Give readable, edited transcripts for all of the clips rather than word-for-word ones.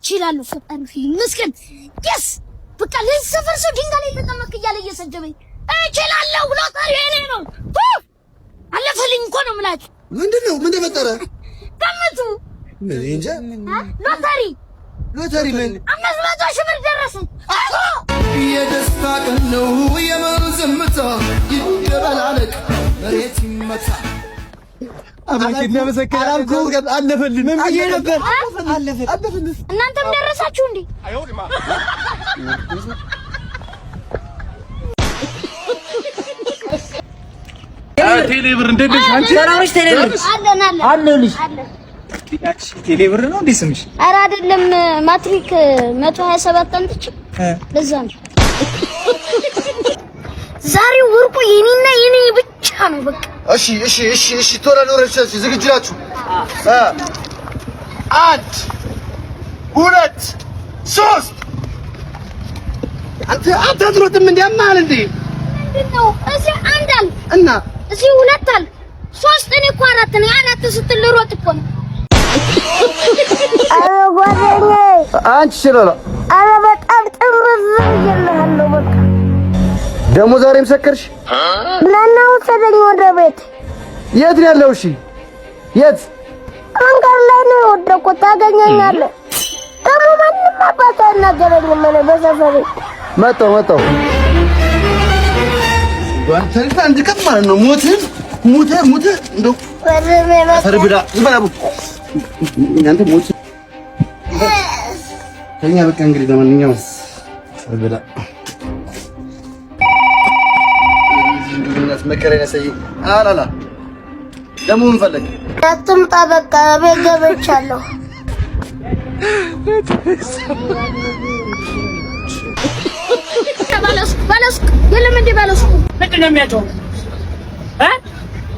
እችላለሁ ፈጣሪ ይመስገን yes በቃ ለሰፈር ሰው ድንጋይ ላይ ተቀመጥ እያለ እየሰደበኝ እችላለሁ ሎተሪ እኔ ነው አለፈልኝ እኮ ነው የምላችሁ ምንድነው ምን ተፈጠረ ገምቱ ምን እንጃ ሎተሪ ምን 500 ሺህ ብር ደረሰኝ የደስታ ቀን ነው የመዝምታ ይደበላለቅ መሬት ይመታ አባቴ ለመሰከር አልኩ አለፈልን ምን ብዬ ነበር አለፈልን እናንተም ደረሳችሁ እንዴ አይወድማ ቴሌብር እንደደሽ አንቺ ሰራሽ ቴሌብር አለልሽ ቴሌብር ነው እንዴ ስምሽ ኧረ አይደለም ማትሪክ 127 አንጥቼ ለዛ ነው ዛሬው ወርቁ የኔና የኔ ብቻ ነው በቃ እሺ ቶሎ ኖረሽ ዝግጁ ናችሁ 1 2 3 አንተ አትሮጥም እንዴ አማል እንዴ ምንድነው እዚህ አንድ አለ እና እዚህ ሁለት አለ ሶስት እኔ እኮ አራት ነኝ አራት ስትል ሮጥ እኮ ነው ጓደኛዬ አንቺ ስለላ አረ በጣም ጥምዝ ይልሃለሁ በቃ ደሞ ዛሬም ሰከርሽ ናና ወሰደኝ ወደ ቤት የት ነው ያለው እሺ የት አንጋር ላይ ነው ወደኩት ታገኘኛለህ ደሞ ማንም አባታ እናገረኝ ማለት በሰፈሬ መጣው ወንተልታ እንድከም ማለት ነው ሙተ እንደው ፈርብዳ ዝባቡ እናንተ ሞት ከኛ በቃ እንግዲህ ለማንኛውም ፈርብዳ እንደውነት መከረኛ ሰይ አላላ ደሞ ምን ፈለግ አትምጣ በቃ ቤት ገብቻለሁ ባለስ የለም እንዴ ባለስ ምንድን ነው የሚያጮህ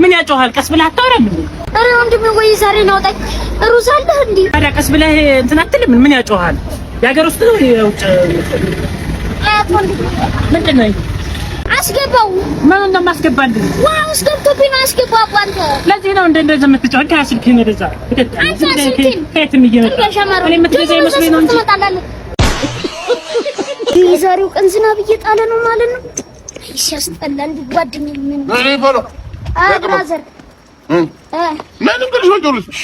ምን ያጮሃል ቀስ ብለህ አታወራም እንዴ ኧረ ወንድሜ ወይ ዛሬ ነው ወጣኝ ሩዝ አለህ እንዴ ታዲያ ቀስ ብለህ እንትን አትልም ምን ያጮሃል የሀገር ውስጥ ነው የውጭ ምንድን ነው አስገባው ማን እንደማስገባልህ ዋው አስገብቶብኝ አስገባው አንተ ለዚህ ነው እንደዛ የምትጮህ ከስልክህን ወደዛ ከየትም እየመጣ እኔ የምትገዛ ይመስለኝ ነው እንጂ የዛሬው ቀን ዝናብ እየጣለ ነው ማለት ነው ሲያስጠላ እንደ ጓደኛዬ ምን እኔ ባሎ ብራዘር ምን እንግዲህ ነው ጆሮሽ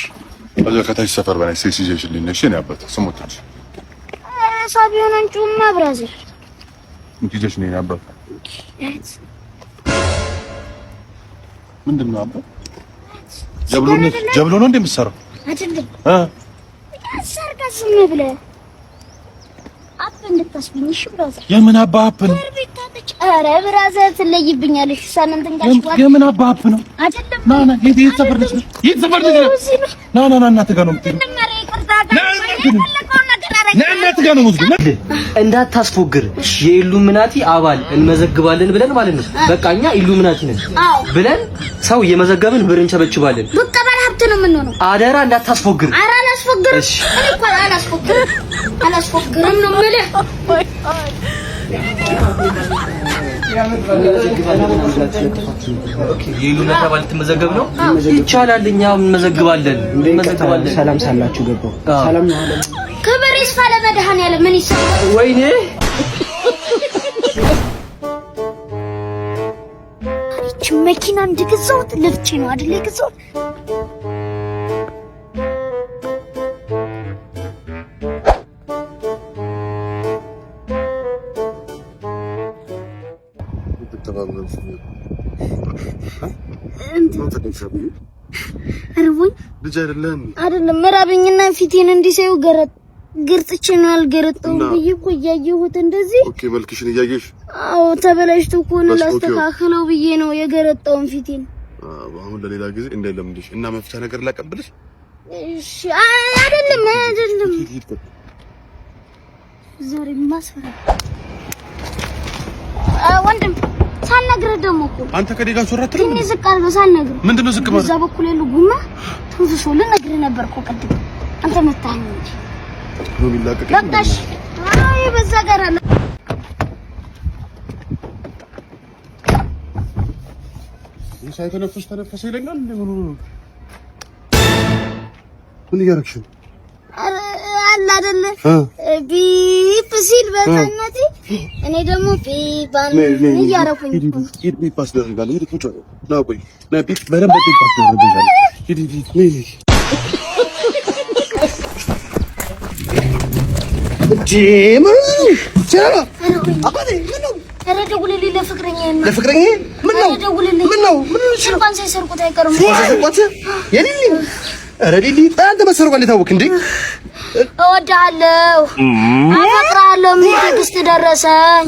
አዛ ከታች ሰፈር በላይ ሴክስ ይዤልኝ ነሽ እኔ አባት ስሞትሽ ሳቢዮን እንጩማ ብራዘር እንግዲህ ነኝ አባት ምንድነው አባት ጀብሎ ነው እንደምትሰራው አይደለም አሰርጋስም ብለህ አፕን ልታስብኝሽ ብራዘር የምን አባፕን ኧረ ብራዘር ትለይብኛለሽ ሳንንት እንጋሽ ጓድ የምን አባፕ ነው አይደለም ና የት ሰፈር ልጅ ና እናት ጋር ነው የምትሄጂው እናት ጋር ነው የምትሄጂው እንዳታስፎግር የኢሉሚናቲ አባል እንመዘግባለን ብለን ማለት ነው በቃ እኛ ኢሉሚናቲ ነን ብለን ሰው እየመዘገብን ብር እንቸበችባለን በቃ ባለ ሀብት ነው የምንሆነው አደራ እንዳታስፎግር ኧረ አላስፎግርም እኔ እኮ አላስፎግርም ነው የምልህ የኢሉሚናቲ አባል ትመዘገብ ነው ይቻላል እኛ እንመዘግባለን ሰላም ሳላችሁ ገባው ሰላም ነው አለ ክብር ይስፋ ለመድኃኒዓለም ምን ይሰማል ወይኔ እቺ መኪና እንድገዛውት ለፍቼ ነው አይደል የገዛው አርቦኝ ልጅ አይደለም መራብኝና ፊቴን እንዲሰዩ ገርጥቼ ነው አልገረጠው ብዬ እኮ እያየሁት እንደዚህ ኦኬ መልክሽን እያየሽ አዎ ተበላሽቶ እኮ ነው ላስተካክለው ብዬ ነው የገረጣውን ፊቴን አሁን ለሌላ ጊዜ እንደለምድሽ እና መፍቻ ነገር ላቀብልሽ እሺ አይደለም ዛሬ ማስፈራ ወንድም ሳልነግርህ ደግሞ እኮ አንተ ከዴጋ ሶራትልም ትንሽ ዝቅ አድርገህ ሳልነግርህ ምንድነው ዝቅ ማለት እዛ በኩል ያለው ጉማ ትንፍሶ ልነግርህ ነበር እኮ ቅድም አንተ መታኸኝ እንጂ ነው ቢላቀቅ በቃሽ አይ በዛ ጋር አለ ተነፈሰ ይለኛል ምን እያደረግሽ ነው አለ አለ አይደለ ቢፕ ሲል በተነቲ እኔ ደግሞ ቢባን እያረኩኝ ቢፕ አስደርጋለሁ። ሂድ ቁጭ ነው ቆይ ና ቢፕ በደንብ ቢፕ አስደርጋለሁ። ሂድ ጂም ቻላ አባቴ ምን ነው ኧረ ደውልልኝ ለፍቅረኛዬ ምን ነው እንኳን ሳይሰርቁት አይቀርም የሊሊ ኧረ ሊሊ አንተ መሰረቋል የታወክ እንዴ እወድሃለሁ አፈቅርሃለሁ ምን ትዕግስት ደረሰኝ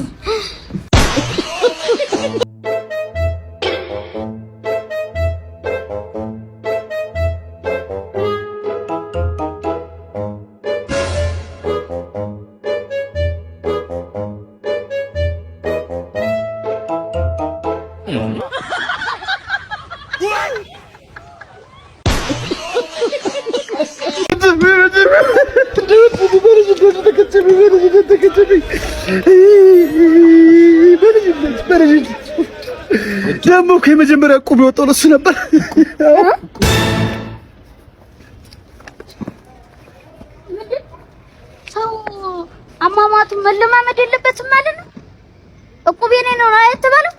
ደግሞ ከመጀመሪያ ቁብ የወጣው ለሱ ነበር። ሰው አሟሟቱ መለማመድ የለበትም ማለት ነው። እቁብ የኔ ነው አይተባለም።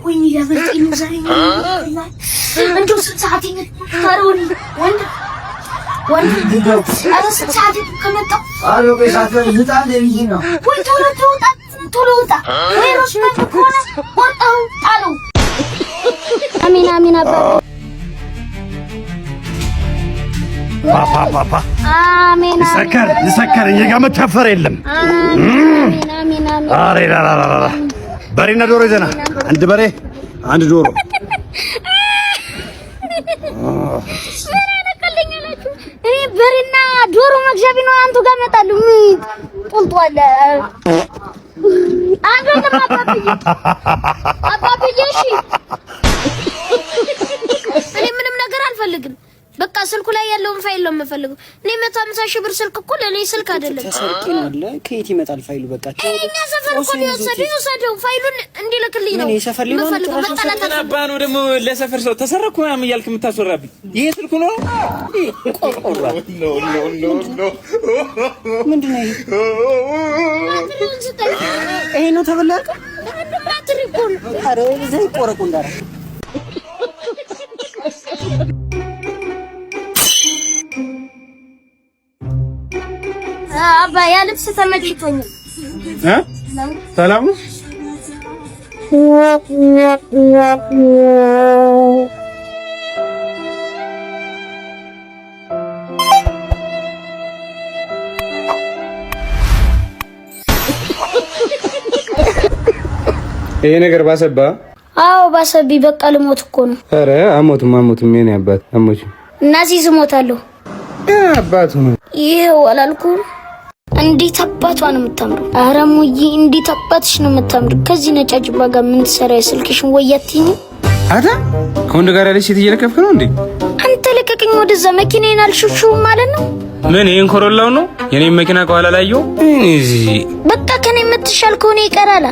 ወይ ያበርጥኝ ዛሬ እንደው ሰዓት ይታረውን ወንድ ሰዓት ከመጣ አሎ በሳተ ዝጣ ለብይ ነው ወይ ቶሎ ውጣ ወይ ሮስመን ከሆነ ወጣው ጣለው አሚን አባ ፓፓ አሚን ይሰከር እየጋ መታፈር የለም አሚን አሬ ላላላ በሬና ዶሮ ይዘና አንድ በሬ አንድ ዶሮ እኔ በሬና ዶሮ መግዣ ቢኖር አንቱ ጋር መጣሉ ቁልጧል አንዱ አባብዬ እሺ እኔ ምንም ነገር አልፈልግም በቃ ስልኩ ላይ ያለውን ፋይል ነው የምፈልገው እኔ 150 ሺህ ብር ስልክ እኮ ለኔ ስልክ አይደለም ተሰርቄ ነው አለ ከየት ይመጣል ፋይሉ በቃ እኛ ሰፈር እኮ ነው ፋይሉን እንዲልክልኝ ነው እኔ ሰፈር ሊሆን ተናባ ነው ደግሞ ለሰፈር ሰው ተሰረኩ ምናምን እያልክ የምታስወራብኝ ይሄ ስልኩ ነው ቆቆራ ኖ ምንድነው ይሄ ነው ተበላቀ ትሪኮን አረ ዘይ ቆረቁ እንዳራ አባ ያ ልብስ ተመችቶኛል ሰላም ይሄ ነገር ባሰባ አዎ ባሰቢ በቃ ልሞት እኮ ነው አረ አሞቱም የኔ አባት አሞች እና ሲስሞታለሁ አባቱ ነው ይሄው አላልኩም እንዴት አባቷ ነው የምታምረው ኧረ ሙዬ እንዴት አባትሽ ነው የምታምረው ከዚህ ነጫጭባ ጋር ምን ትሰራ ስልክሽን ወያትኝ አታ ከወንድ ጋር ያለሽ ሴት እየለከፍክ ነው እንዴ አንተ ለቀቀኝ ወደዛ መኪናዬን አልሹሹ ማለት ነው ምን ይሄን ኮሮላው ነው የኔ መኪና ከኋላ ላየው በቃ ከኔ የምትሻል ከሆነ ይቀራላ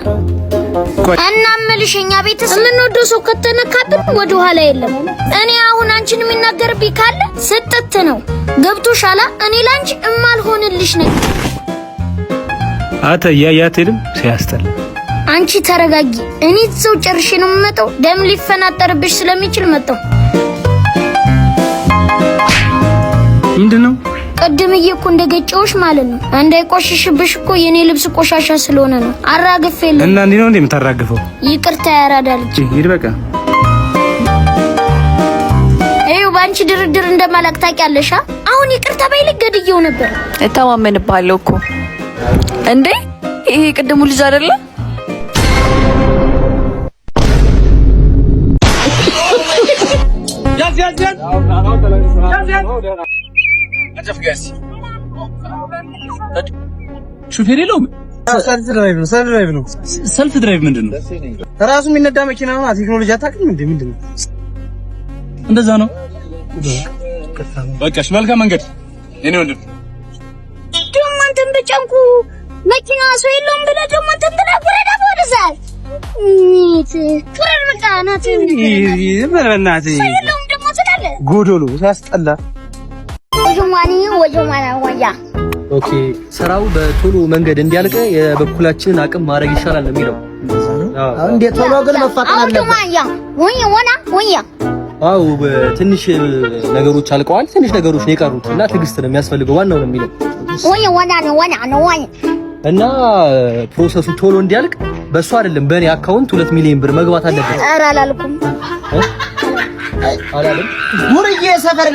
እና መልሽኛ ቤተሰብ ምን ወዶ ሰው ከተነካብን ወደ ኋላ የለም እኔ አሁን አንቺን የሚናገርብኝ ካለ ስጥት ነው ገብቶሻላ እኔ ላንቺ እማልሆንልሽ ነኝ አታ ያያቴልም ሲያስተል አንቺ ተረጋጊ እኔ ሰው ጨርሼ ነው የምመጣው ደም ሊፈናጠርብሽ ስለሚችል መጣው ምንድነው ቀደምዬ እኮ እንደገጨውሽ ማለት ነው እንዳይቆሽሽብሽ እኮ የኔ ልብስ ቆሻሻ ስለሆነ ነው አራግፌል እና እንዴ ነው እንደምታራግፈው ይቅርታ ያራዳል ይሄድ በቃ ይኸው ባንቺ ድርድር እንደማላክ ታውቂያለሽ አሁን ይቅርታ ባይልክ ገድየው ነበር እተማመንብሃለሁ እኮ እንዴ ይሄ ቅድሙ ልጅ አይደለ ሹፌር የለውም ሰልፍ ድራይቭ ምንድነው ራሱ የሚነዳ መኪና ነው ቴክኖሎጂ አታውቅም እንዴ ምንድነው እንደዛ ነው በቃሽ መልካም መንገድ እኔ ወንድም ደግሞ አንተን በጨንቁ መኪና ሰው የለውም ብለህ ደግሞ ተንተናገረ ደግሞ ወደዛል ኩረር በቃ ናት በእናትህ ሰው የለውም ደግሞ ስላለ ጎዶሎ ሲያስጠላ ወያ ኦኬ ስራው በቶሎ መንገድ እንዲያልቅ የበኩላችንን አቅም ማድረግ ይሻላል ነው የሚለው። አዎ እንዴ ቶሎ ግን መፋቀር አለበት። አዎ ትንሽ ነገሮች አልቀዋል። ትንሽ ነገሮች ነው የቀሩት እና ትዕግስት ነው የሚያስፈልገው ዋናው ነው የሚለው። እና ፕሮሰሱ ቶሎ እንዲያልቅ በሱ አይደለም በእኔ አካውንት 2 ሚሊዮን ብር መግባት አለበት። ኧረ አላልኩም አላለም። ሙርዬ ሰፈር